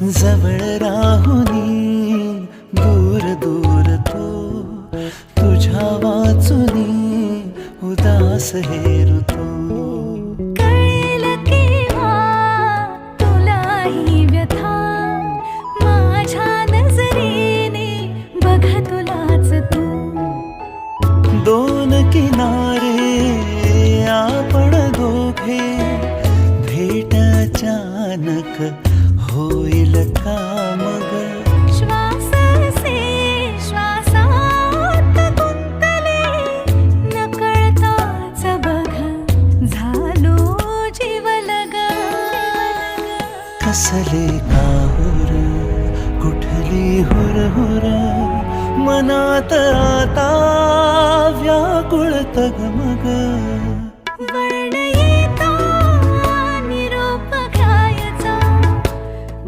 जवळ राहुनी दूर दूर तो तुझ्या वाचुनी उदास हेरुतो. कळेल केव्हा तुलाही व्यथा माझ्या नजरेने बघ तुलाच तू. दोन किनारे आपण दोघे भेट अचानक होईल का मग. श्वासाचे श्वासात गुंतले नकळताच बघ झालो जीवलग. कसले काहुर कुठली हुरहुर मनात आता व्याकुळ तगमग.